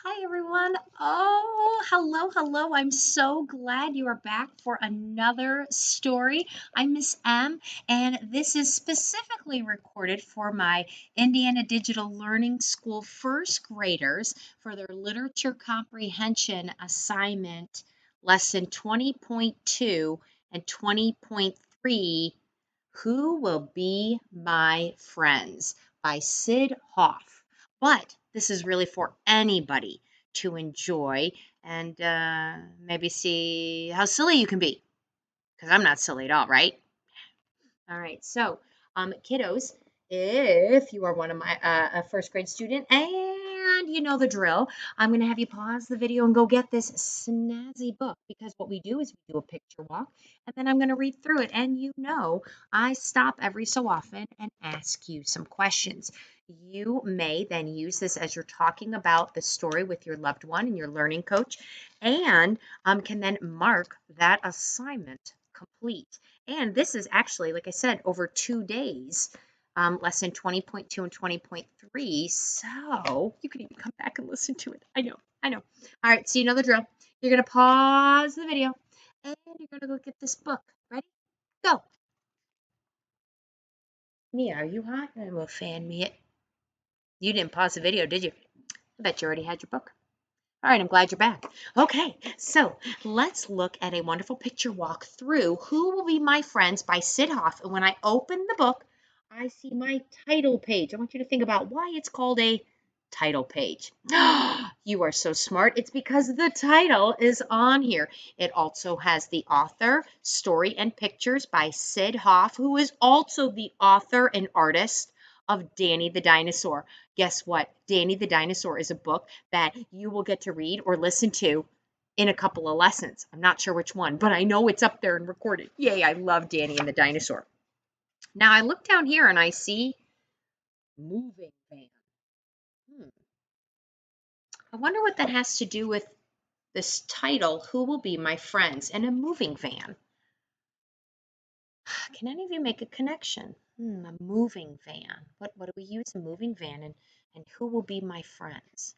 Hi, everyone. Oh, hello, hello. I'm so glad you are back for another story. I'm Miss M, and this is specifically recorded for my Indiana Digital Learning School first graders for their literature comprehension assignment, lesson 20.2 and 20.3, Who Will Be My Friends by Sid Hoff. But this is really for anybody to enjoy and maybe see how silly you can be. Because I'm not silly at all, right? All right, so kiddos, if you are one of my a first grade student and you know the drill, I'm going to have you pause the video and go get this snazzy book because what we do is we do a picture walk and then I'm going to read through it. And I stop every so often and ask you some questions. You may then use this as you're talking about the story with your loved one and your learning coach and can then mark that assignment complete. And this is actually, like I said, over 2 days, lesson 20.2 and 20.3. So you can even come back and listen to it. I know. All right, so you know the drill. You're going to pause the video and you're going to go get this book. Ready? Go. Mia, are you hot? I will fan me it. You didn't pause the video, did you? I bet you already had your book. All right, I'm glad you're back. Okay, so let's look at a wonderful picture walk through Who Will Be My Friends by Sid Hoff. And when I open the book, I see my title page. I want you to think about why it's called a title page. You are so smart. It's because the title is on here. It also has the author, story, and pictures by Sid Hoff, who is also the author and artist of Danny the Dinosaur. Guess what? Danny the Dinosaur is a book that you will get to read or listen to in a couple of lessons. I'm not sure which one, but I know it's up there and recorded. Yay, I love Danny and the Dinosaur. Now I look down here and I see moving van. I wonder what that has to do with this title, Who Will Be My Friends, and a moving van. Can any of you make a connection? A moving van. What do we use a moving van and who will be my friends?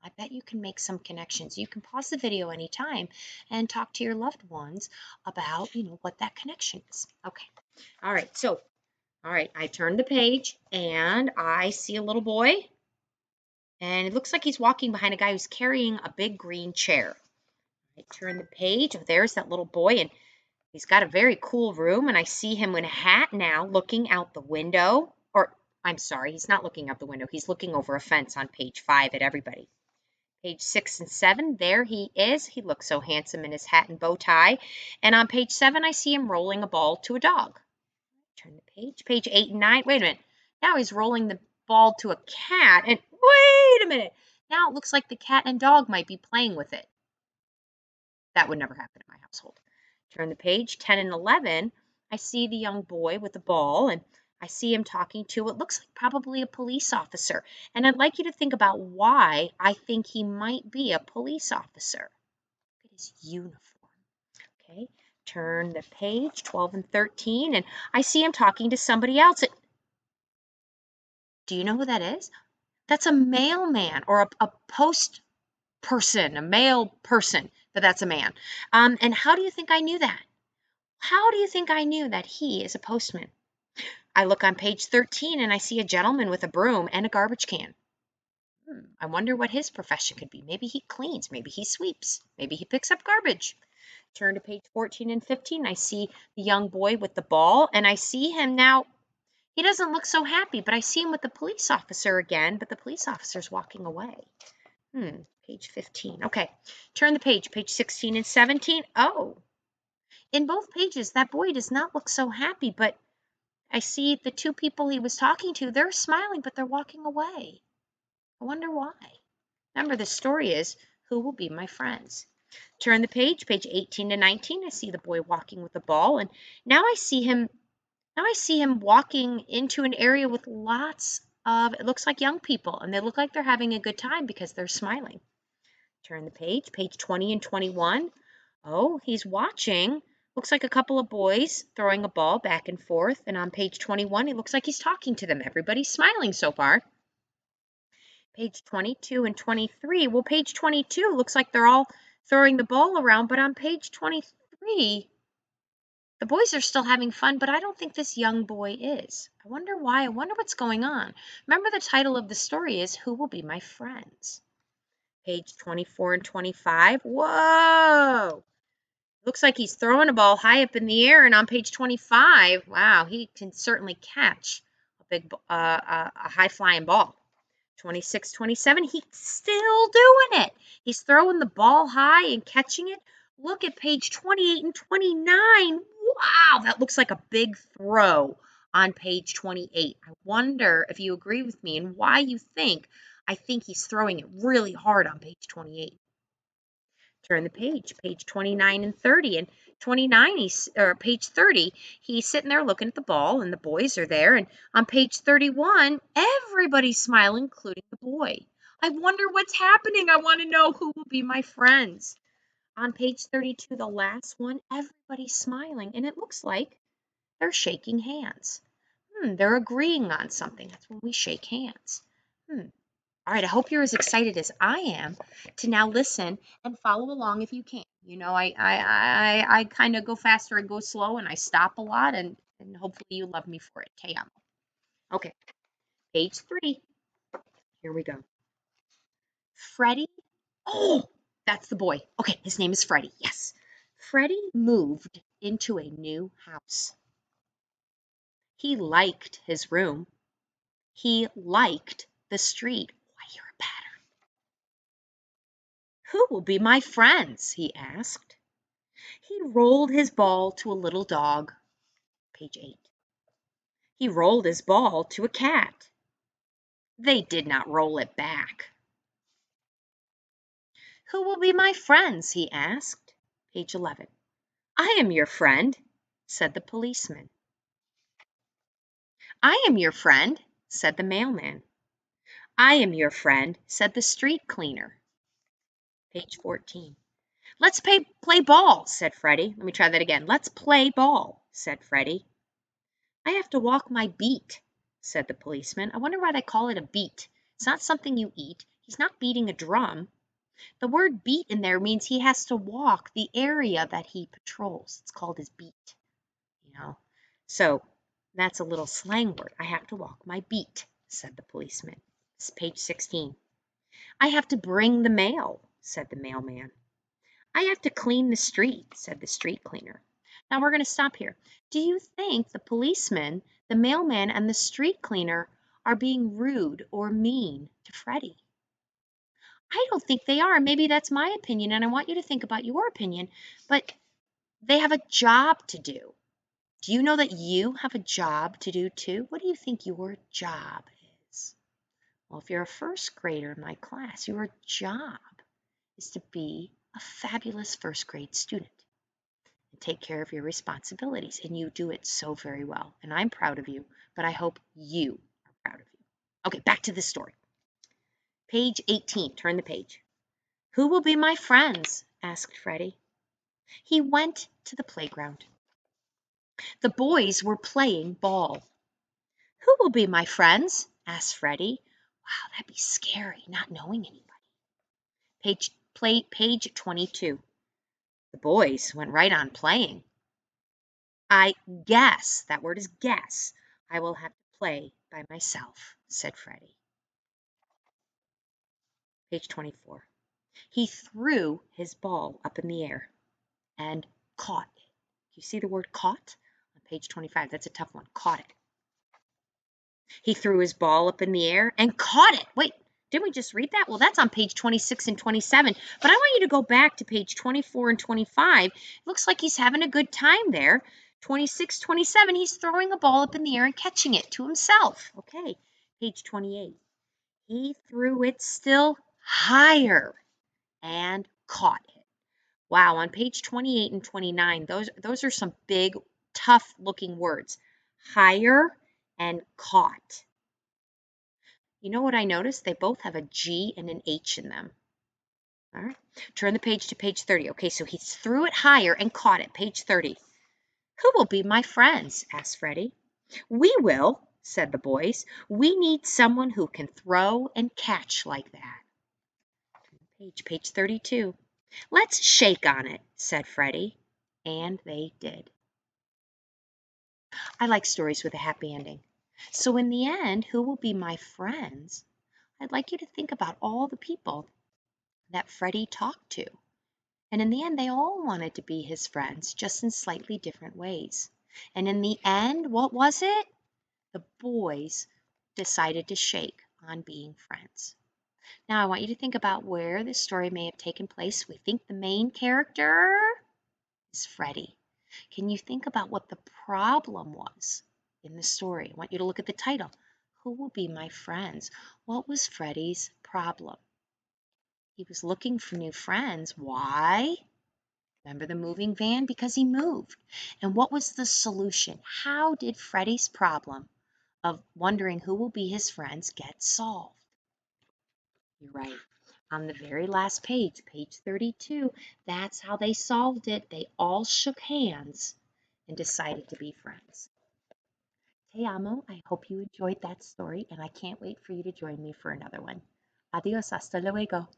I bet you can make some connections. You can pause the video anytime and talk to your loved ones about, what that connection is. Okay. All right, I turn the page and I see a little boy and it looks like he's walking behind a guy who's carrying a big green chair. I turn the page. Oh, there's that little boy and he's got a very cool room and I see him in a hat now looking out the window. Or, I'm sorry, he's not looking out the window. He's looking over a fence on page 5 at everybody. Page 6 and 7, there he is. He looks so handsome in his hat and bow tie. And on page 7, I see him rolling a ball to a dog. Turn the page. Page 8 and 9. Wait a minute. Now he's rolling the ball to a cat. And wait a minute. Now it looks like the cat and dog might be playing with it. That would never happen in my household. Turn the page. 10 and 11. I see the young boy with the ball and I see him talking to what looks like probably a police officer. And I'd like you to think about why I think he might be a police officer. Look at his uniform. Okay, turn the page, 12 and 13, and I see him talking to somebody else. Do you know who that is? That's a mailman or a post person, a mail person, but that's a man. And how do you think I knew that? How do you think I knew that he is a postman? I look on page 13 and I see a gentleman with a broom and a garbage can. I wonder what his profession could be. Maybe he cleans, maybe he sweeps, maybe he picks up garbage. Turn to page 14 and 15. I see the young boy with the ball and I see him now. He doesn't look so happy, but I see him with the police officer again, but the police officer's walking away. Page 15. Okay, turn the page, page 16 and 17. Oh, in both pages, that boy does not look so happy, but I see the two people he was talking to, they're smiling, but they're walking away. I wonder why. Remember, the story is, who will be my friends? Turn the page, page 18 to 19. I see the boy walking with the ball, and now I see him walking into an area with lots of, it looks like young people, and they look like they're having a good time because they're smiling. Turn the page, page 20 and 21. Oh, he's watching. Looks like a couple of boys throwing a ball back and forth. And on page 21, it looks like he's talking to them. Everybody's smiling so far. Page 22 and 23. Well, page 22 looks like they're all throwing the ball around, but on page 23, the boys are still having fun, but I don't think this young boy is. I wonder why. I wonder what's going on. Remember, the title of the story is Who Will Be My Friends? Page 24 and 25. Whoa! Looks like he's throwing a ball high up in the air, and on page 25, wow, he can certainly catch a high-flying ball. 26, 27, he's still doing it. He's throwing the ball high and catching it. Look at page 28 and 29. Wow, that looks like a big throw on page 28. I wonder if you agree with me and why you think I think he's throwing it really hard on page 28. Turn the page, page 29 and 30. And 29, or page 30, he's sitting there looking at the ball, and the boys are there. And on page 31, everybody's smiling, including the boy. I wonder what's happening. I want to know who will be my friends. On page 32, the last one, everybody's smiling, and it looks like they're shaking hands. They're agreeing on something. That's when we shake hands. All right, I hope you're as excited as I am to now listen and follow along if you can. You know, I kind of go faster and go slow, and I stop a lot, and hopefully you love me for it. Te amo. Okay, page 3. Here we go. Freddie. Oh, that's the boy. Okay, his name is Freddie. Yes. Freddie moved into a new house. He liked his room. He liked the street. Why, you're a pattern. Who will be my friends? He asked. He rolled his ball to a little dog. Page 8. He rolled his ball to a cat. They did not roll it back. Who will be my friends? He asked. Page 11. I am your friend, said the policeman. I am your friend, said the mailman. I am your friend, said the street cleaner. Page 14. Let's play ball, said Freddie. Let me try that again. Let's play ball, said Freddie. I have to walk my beat, said the policeman. I wonder why they call it a beat. It's not something you eat. He's not beating a drum. The word beat in there means he has to walk the area that he patrols. It's called his beat, you know. So that's a little slang word. I have to walk my beat, said the policeman. It's page 16. I have to bring the mail, said the mailman. I have to clean the street, said the street cleaner. Now we're going to stop here. Do you think the policeman, the mailman, and the street cleaner are being rude or mean to Freddie? I don't think they are. Maybe that's my opinion, and I want you to think about your opinion. But they have a job to do. Do you know that you have a job to do too? What do you think your job is? Well, if you're a first grader in my class, your job is to be a fabulous first grade student and take care of your responsibilities. And you do it so very well. And I'm proud of you, but I hope you are proud of you. Okay, back to this story. Page 18, turn the page. Who will be my friends? Asked Freddie. He went to the playground. The boys were playing ball. Who will be my friends? Asked Freddie. Wow, that'd be scary, not knowing anybody. Page 22. The boys went right on playing. I guess, that word is guess, I will have to play by myself, said Freddie. Page 24. He threw his ball up in the air and caught it. You see the word caught? On page 25, that's a tough one, caught it. He threw his ball up in the air and caught it. Wait, didn't we just read that? Well, that's on page 26 and 27. But I want you to go back to page 24 and 25. It looks like he's having a good time there. 26, 27, he's throwing a ball up in the air and catching it to himself. Okay, page 28. He threw it still higher and caught it. Wow, on page 28 and 29, those are some big, tough-looking words. Higher and caught. You know what I noticed? They both have a G and an H in them. All right, turn the page to page 30. Okay, so he threw it higher and caught it. Page 30. Who will be my friends? Asked Freddie. We will, said the boys. "We need someone who can throw and catch like that." Page 32. "Let's shake on it," said Freddie. And they did. I like stories with a happy ending. So in the end, who will be my friends? I'd like you to think about all the people that Freddie talked to. And in the end, they all wanted to be his friends, just in slightly different ways. And in the end, what was it? The boys decided to shake on being friends. Now, I want you to think about where this story may have taken place. We think the main character is Freddie. Can you think about what the problem was in the story? I want you to look at the title. Who will be my friends? What was Freddie's problem? He was looking for new friends. Why? Remember the moving van? Because he moved. And what was the solution? How did Freddie's problem of wondering who will be his friends get solved? You're right. On the very last page, page 32, that's how they solved it. They all shook hands and decided to be friends. Te amo. I hope you enjoyed that story, and I can't wait for you to join me for another one. Adios, hasta luego.